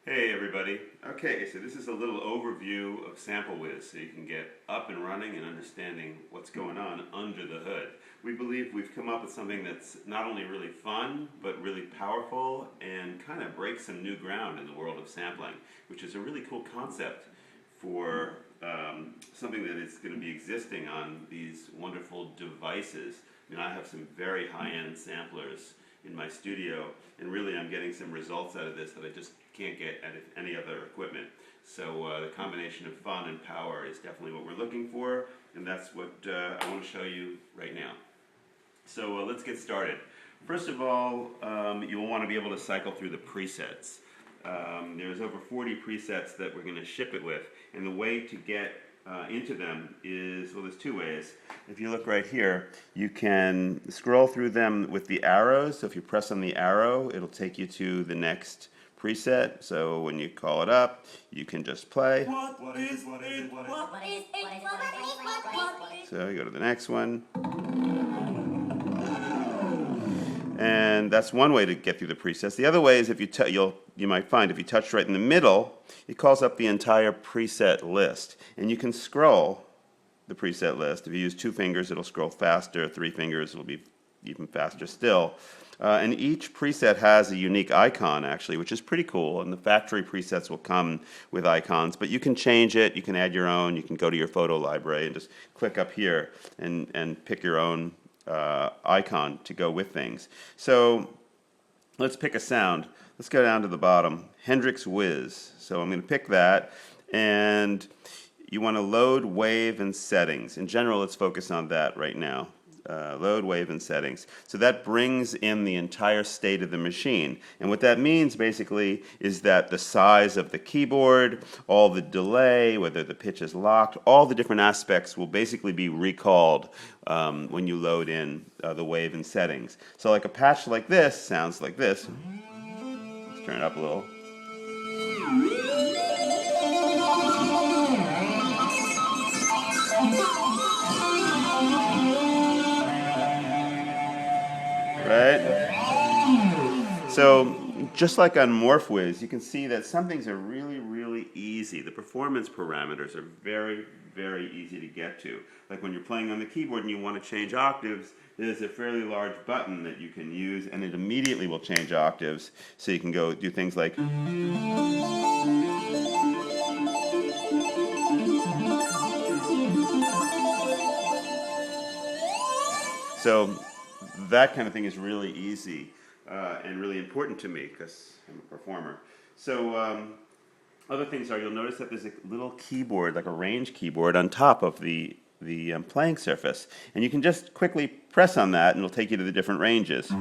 Hey everybody. Okay, so this is a little overview of SampleWiz so you can get up and running and understanding what's going on under the hood. We believe we've come up with something that's not only really fun, but really powerful and kind of breaks some new ground in the world of sampling, which is a really cool concept for something that is going to be existing on these wonderful devices. I mean, I have some very high-end samplers in my studio, and really I'm getting some results out of this that I just can't get at any other equipment. So the combination of fun and power is definitely what we're looking for, and that's what I want to show you right now. So let's get started. First of all, you'll want to be able to cycle through the presets. There's over 40 presets that we're going to ship it with, and the way to get into them is, well, there's two ways. If you look right here, you can scroll through them with the arrows. So if you press on the arrow, it'll take you to the next preset. So when you call it up, you can just play. So you go to the next one. And that's one way to get through the presets. The other way is if you might find if you touch right in the middle, it calls up the entire preset list. And you can scroll the preset list. If you use 2 fingers, it'll scroll faster. 3 fingers, it'll be even faster still. And each preset has a unique icon, actually, which is pretty cool. And the factory presets will come with icons. But you can change it. You can add your own. You can go to your photo library and just click up here and pick your own icon to go with things. So let's pick a sound. Let's go down to the bottom. Hendrix Whiz. So I'm going to pick that, and you want to load, wave, and settings. In general, let's focus on that right now. Load, wave, and settings. So that brings in the entire state of the machine. And what that means basically is that the size of the keyboard, all the delay, whether the pitch is locked, all the different aspects will basically be recalled when you load in the wave and settings. So like a patch like this sounds like this. Let's turn it up a little. Right? So just like on MorphWiz, you can see that some things are really, really easy. The performance parameters are very, very easy to get to. Like when you're playing on the keyboard and you want to change octaves, there's a fairly large button that you can use, and it immediately will change octaves. So you can go do things like... So that kind of thing is really easy and really important to me because I'm a performer. So other things are, you'll notice that there's a little keyboard, like a range keyboard, on top of the playing surface. And you can just quickly press on that and it'll take you to the different ranges. So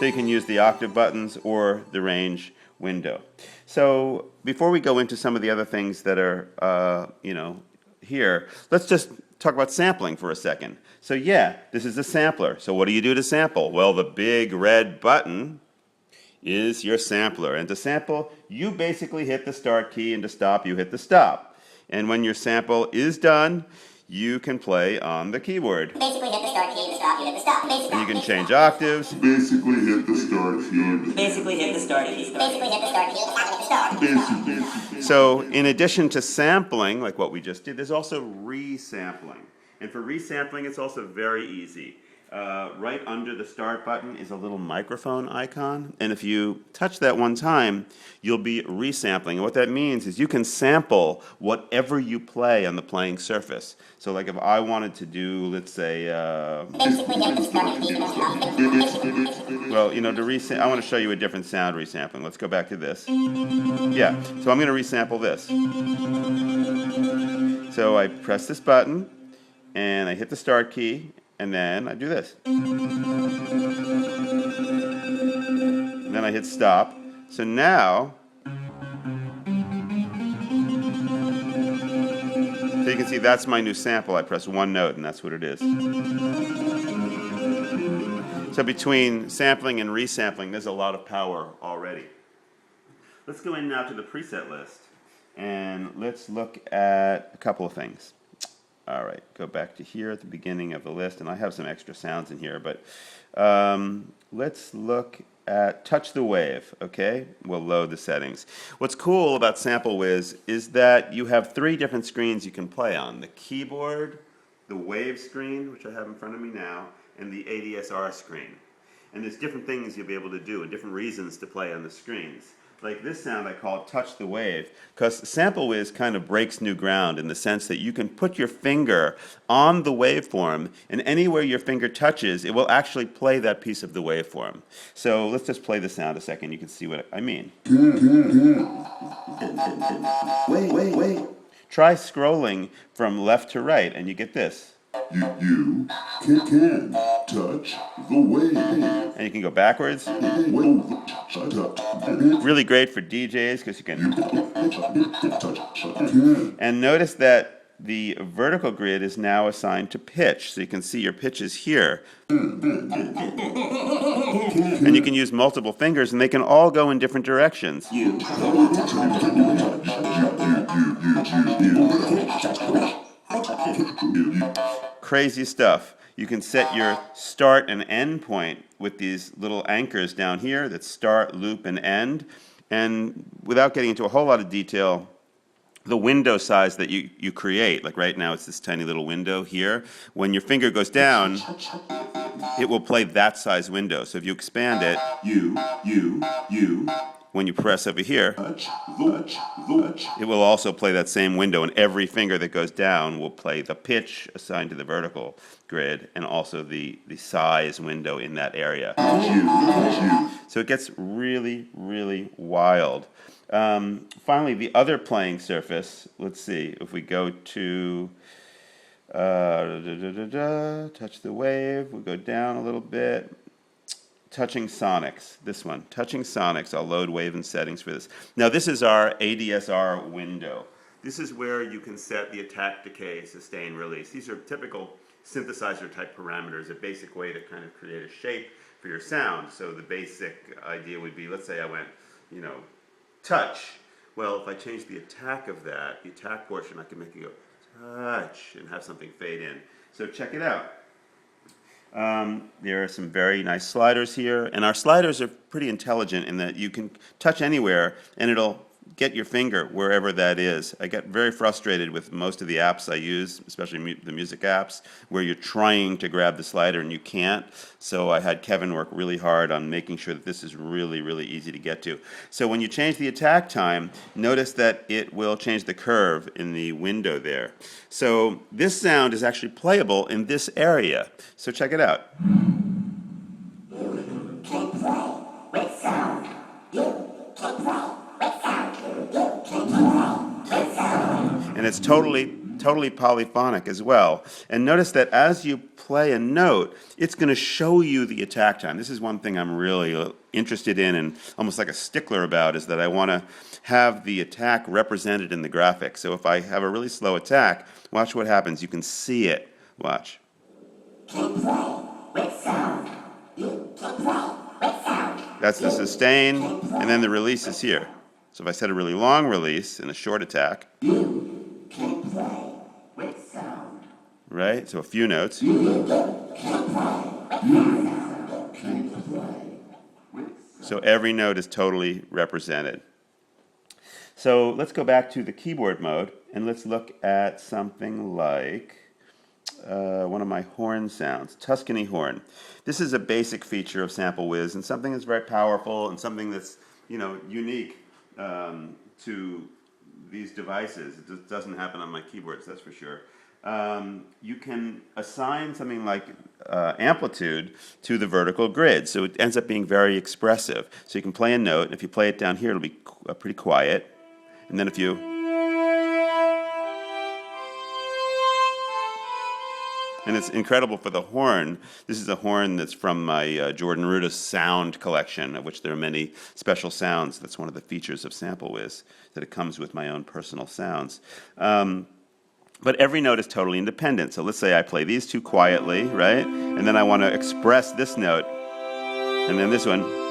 you can use the octave buttons or the range window. So before we go into some of the other things that are, here, let's just talk about sampling for a second. So yeah, this is a sampler. So what do you do to sample? Well, the big red button is your sampler. And to sample, you basically hit the start key, and to stop, you hit the stop. And when your sample is done, you can play on the keyboard. Basically hit the start key, to stop, you hit the stop. And you can change octaves. Basically hit the start key. Basically hit the start key. Basically hit the start key, stop, stop. So in addition to sampling, like what we just did, there's also resampling. And for resampling, it's also very easy. Right under the start button is a little microphone icon, and if you touch that one time, you'll be resampling. And what that means is you can sample whatever you play on the playing surface. So like if I wanted to do, let's say, well, I want to show you a different sound resampling. Let's go back to this. Yeah, so I'm going to resample this. So I press this button, and I hit the start key, and then I do this. And then I hit stop. So now, so you can see that's my new sample. I press one note, and that's what it is. So between sampling and resampling, there's a lot of power already. Let's go in now to the preset list, and let's look at a couple of things. All right, go back to here at the beginning of the list, and I have some extra sounds in here, but let's look at touch the wave, okay? We'll load the settings. What's cool about SampleWiz is that you have 3 different screens you can play on. The keyboard, the wave screen, which I have in front of me now, and the ADSR screen. And there's different things you'll be able to do and different reasons to play on the screens. Like this sound I call touch the wave, because SampleWiz kind of breaks new ground in the sense that you can put your finger on the waveform, and anywhere your finger touches, it will actually play that piece of the waveform. So let's just play the sound a second, you can see what I mean. Wait. Try scrolling from left to right, and you get this. You can touch the wave. And you can go backwards. Really great for DJs because you can. And notice that the vertical grid is now assigned to pitch, so you can see your pitches here. And you can use multiple fingers, and they can all go in different directions. Crazy stuff. You can set your start and end point with these little anchors down here that start, loop, and end. And without getting into a whole lot of detail, the window size that you create, like right now it's this tiny little window here, when your finger goes down, it will play that size window. So if you expand it, when you press over here, it will also play that same window, and every finger that goes down will play the pitch assigned to the vertical grid and also the size window in that area. So it gets really, really wild. Finally, the other playing surface, let's see, if we go to touch the wave, we'll go down a little bit. Touching Sonics, this one, Touching Sonics. I'll load wave and settings for this. Now this is our ADSR window. This is where you can set the attack, decay, sustain, release. These are typical synthesizer type parameters, a basic way to kind of create a shape for your sound. So the basic idea would be, let's say I went, touch. Well, if I change the attack of that, the attack portion, I can make it go touch and have something fade in. So check it out. There are some very nice sliders here, and our sliders are pretty intelligent in that you can touch anywhere and it'll get your finger wherever that is. I get very frustrated with most of the apps I use, especially the music apps, where you're trying to grab the slider and you can't. So I had Kevin work really hard on making sure that this is really, really easy to get to. So when you change the attack time, notice that it will change the curve in the window there. So this sound is actually playable in this area. So check it out. You can play with sound. You can play with sound. You can play with sound. And it's totally polyphonic as well. And notice that as you play a note, it's going to show you the attack time. This is one thing I'm really interested in and almost like a stickler about, is that I want to have the attack represented in the graphics. So if I have a really slow attack, watch what happens. You can see it. Watch. Can play with sound. You can play with sound. That's the sustain, and then the release is here. So if I set a really long release and a short attack, You can play with sound. right? So a few notes. You can play with sound. Can play with sound. So every note is totally represented. So let's go back to the keyboard mode, and let's look at something like one of my horn sounds, Tuscany horn. This is a basic feature of SampleWiz, and something that's very powerful and something that's unique to these devices. It just doesn't happen on my keyboards, that's for sure. You can assign something like amplitude to the vertical grid, so it ends up being very expressive. So you can play a note, and if you play it down here, it'll be pretty quiet. And then if you... And it's incredible for the horn. This is a horn that's from my Jordan Rudess sound collection, of which there are many special sounds. That's one of the features of SampleWiz, that it comes with my own personal sounds. But every note is totally independent. So let's say I play these two quietly, right? And then I want to express this note. And then this one.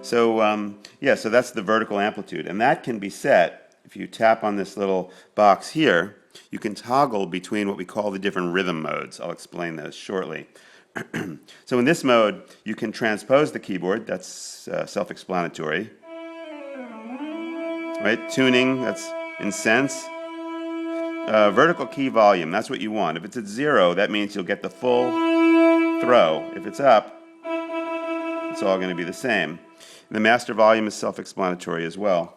So, so that's the vertical amplitude. And that can be set if you tap on this little box here, you can toggle between what we call the different rhythm modes. I'll explain those shortly. So in this mode, you can transpose the keyboard. That's self-explanatory. Right? Tuning, that's in sense. Vertical key volume, that's what you want. If it's at 0, that means you'll get the full throw. If it's up, it's all going to be the same. The master volume is self-explanatory as well.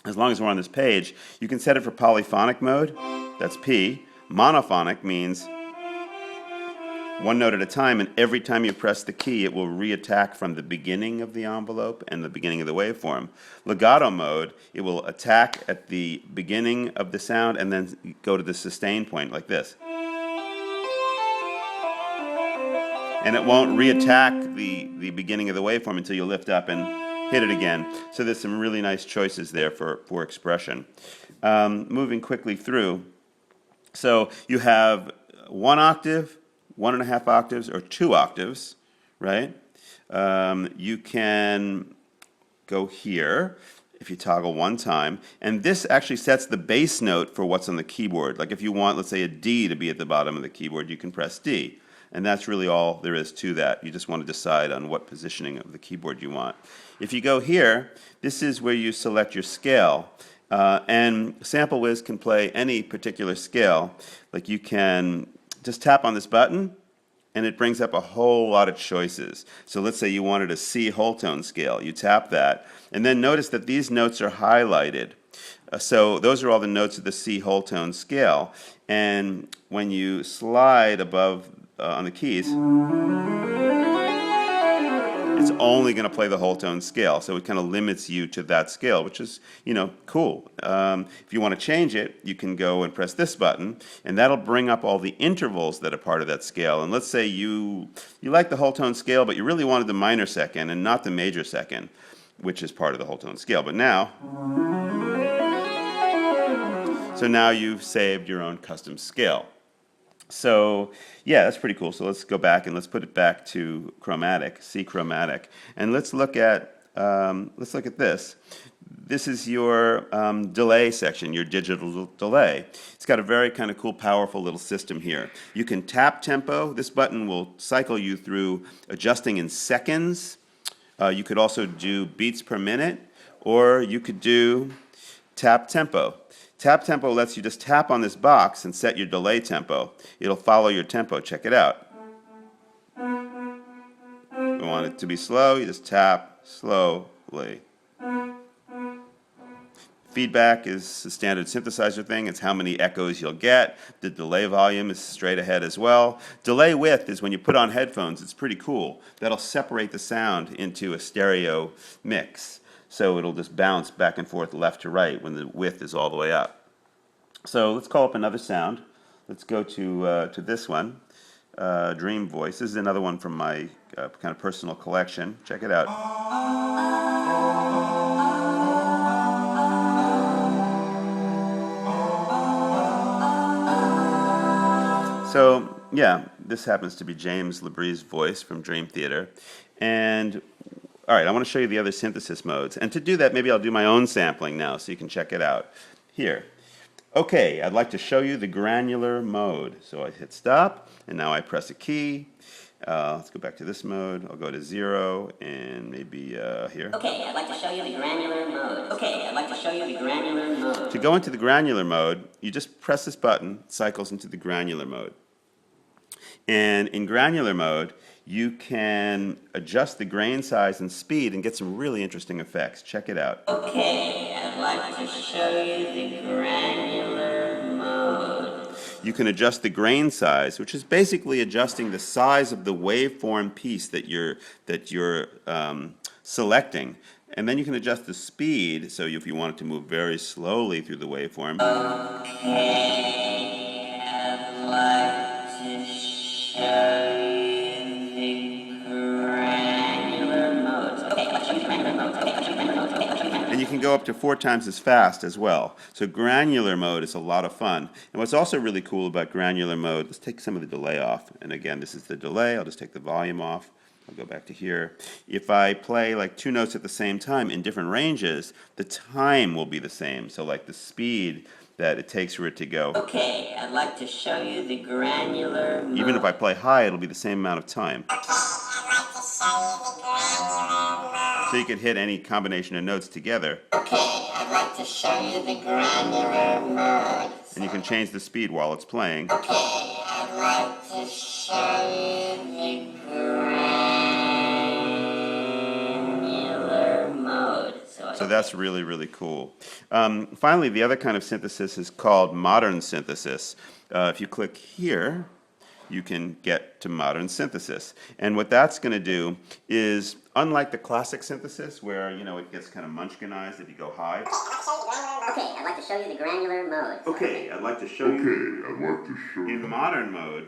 As long as we're on this page, you can set it for polyphonic mode, that's P. Monophonic means one note at a time, and every time you press the key, it will re-attack from the beginning of the envelope and the beginning of the waveform. Legato mode, it will attack at the beginning of the sound and then go to the sustain point like this. And it won't re-attack the beginning of the waveform until you lift up and hit it again. So there's some really nice choices there for expression. Moving quickly through. So you have 1 octave, 1.5 octaves, or 2 octaves, right? You can go here if you toggle one time, and this actually sets the bass note for what's on the keyboard. Like if you want, let's say, a D to be at the bottom of the keyboard, you can press D. And that's really all there is to that. You just want to decide on what positioning of the keyboard you want. If you go here, this is where you select your scale. And SampleWiz can play any particular scale. Like you can just tap on this button, and it brings up a whole lot of choices. So let's say you wanted a C whole tone scale. You tap that, and then notice that these notes are highlighted. So those are all the notes of the C whole tone scale. And when you slide above on the keys, it's only going to play the whole tone scale. So it kind of limits you to that scale, which is, cool. If you want to change it, you can go and press this button, and that'll bring up all the intervals that are part of that scale. And let's say you like the whole tone scale, but you really wanted the minor second and not the major second, which is part of the whole tone scale. But now, so now you've saved your own custom scale. So yeah, that's pretty cool. So let's go back and let's put it back to chromatic, C chromatic, and let's look at this. This is your delay section, your digital delay. It's got a very kind of cool, powerful little system here. You can tap tempo. This button will cycle you through adjusting in seconds. You could also do beats per minute, or you could do tap tempo. Tap tempo lets you just tap on this box and set your delay tempo. It'll follow your tempo. Check it out. You want it to be slow, you just tap slowly. Feedback is a standard synthesizer thing. It's how many echoes you'll get. The delay volume is straight ahead as well. Delay width is when you put on headphones. It's pretty cool. That'll separate the sound into a stereo mix. So it'll just bounce back and forth left to right when the width is all the way up. So let's call up another sound. Let's go to this one, Dream Voice. This is another one from my kind of personal collection. Check it out. So yeah, this happens to be James Labree's voice from Dream Theater. And all right, I want to show you the other synthesis modes. And to do that, maybe I'll do my own sampling now so you can check it out. Here. Okay, I'd like to show you the granular mode. So I hit stop, and now I press a key. Let's go back to this mode. I'll go to 0, and maybe here. Okay, I'd like to show you the granular mode. Okay, I'd like to show you the granular mode. To go into the granular mode, you just press this button. It cycles into the granular mode. And in granular mode, you can adjust the grain size and speed and get some really interesting effects. Check it out. Okay, I'd like to show you the granular mode. You can adjust the grain size, which is basically adjusting the size of the waveform piece that you're selecting. And then you can adjust the speed, so if you want it to move very slowly through the waveform. Okay, I'd like to show and you can go up to 4 times as fast as well. So granular mode is a lot of fun. And what's also really cool about granular mode, let's take some of the delay off. And again, this is the delay. I'll just take the volume off. I'll go back to here. If I play like two notes at the same time in different ranges, the time will be the same. So like the speed that it takes for it to go. Okay, I'd like to show you the granular mode. Even if I play high, it'll be the same amount of time. Okay, I'd like to show you the granular mode. So you could hit any combination of notes together. Okay, I'd like to show you the granular mode. And you can change the speed while it's playing. Okay, I'd like to show you the granular mode. So that's really, really cool. Finally, the other kind of synthesis is called modern synthesis. If you click here, you can get to modern synthesis. And what that's going to do is, unlike the classic synthesis, where it gets kind of munchkinized if you go high. Okay, I'd like to show you the granular mode. Okay, I'd like to show you. In modern mode,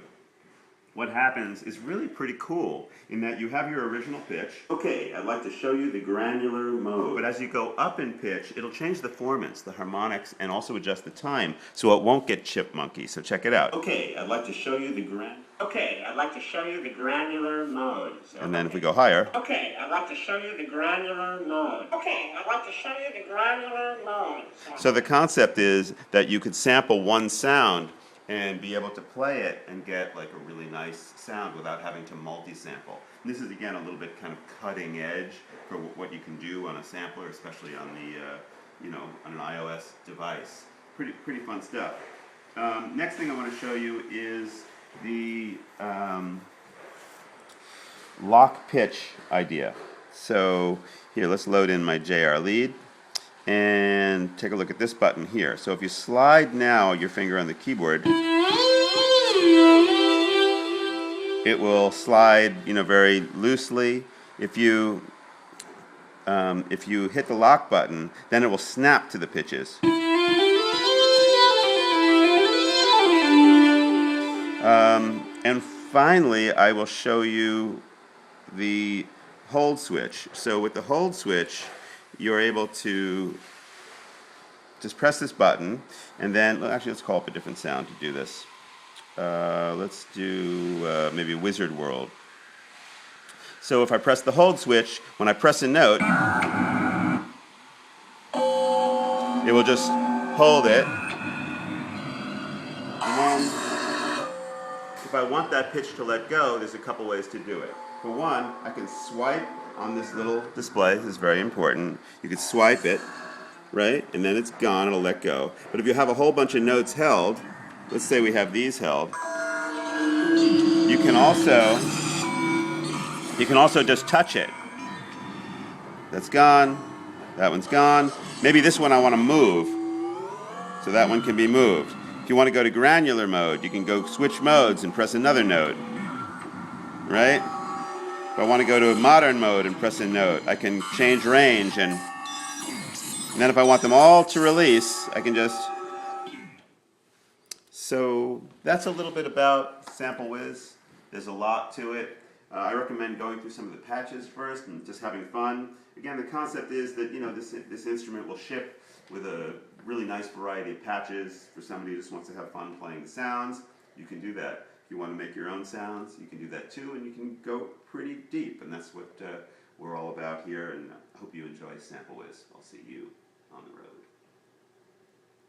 what happens is really pretty cool in that you have your original pitch. Okay, I'd like to show you the granular mode. But as you go up in pitch, it'll change the formants, the harmonics, and also adjust the time so it won't get chipmunky. So check it out. Okay, I'd like to show you the granular mode. And then if we go higher. Okay, I'd like to show you the granular mode. Okay, I'd like to show you the granular mode. So the concept is that you could sample one sound and be able to play it and get like a really nice sound without having to multi-sample. And this is again a little bit kind of cutting edge for what you can do on a sampler, especially on the on an iOS device. Pretty fun stuff. Next thing I want to show you is the lock pitch idea. So here, let's load in my JR lead. And take a look at this button here. So if you slide now your finger on the keyboard, it will slide, very loosely. If you hit the lock button, then it will snap to the pitches. And finally, I will show you the hold switch. So with the hold switch, you're able to just press this button, and then, actually let's call up a different sound to do this. Let's do maybe Wizard World. So if I press the hold switch, when I press a note, it will just hold it. And then, if I want that pitch to let go, there's a couple ways to do it. For one, I can swipe on this little display. This is very important. You can swipe it, right? And then it's gone, it'll let go. But if you have a whole bunch of notes held, let's say we have these held, you can also just touch it. That's gone, that one's gone. Maybe this one I want to move, so that one can be moved. If you want to go to granular mode, you can go switch modes and press another note, right? If I want to go to modern mode and press a note, I can change range, and then if I want them all to release, I can just... So that's a little bit about SampleWiz. There's a lot to it. I recommend going through some of the patches first and just having fun. Again, the concept is that this instrument will ship with a really nice variety of patches for somebody who just wants to have fun playing the sounds. You can do that. If you want to make your own sounds, you can do that too, and you can go pretty deep, and that's what we're all about here, and I hope you enjoy SampleWiz. I'll see you on the road.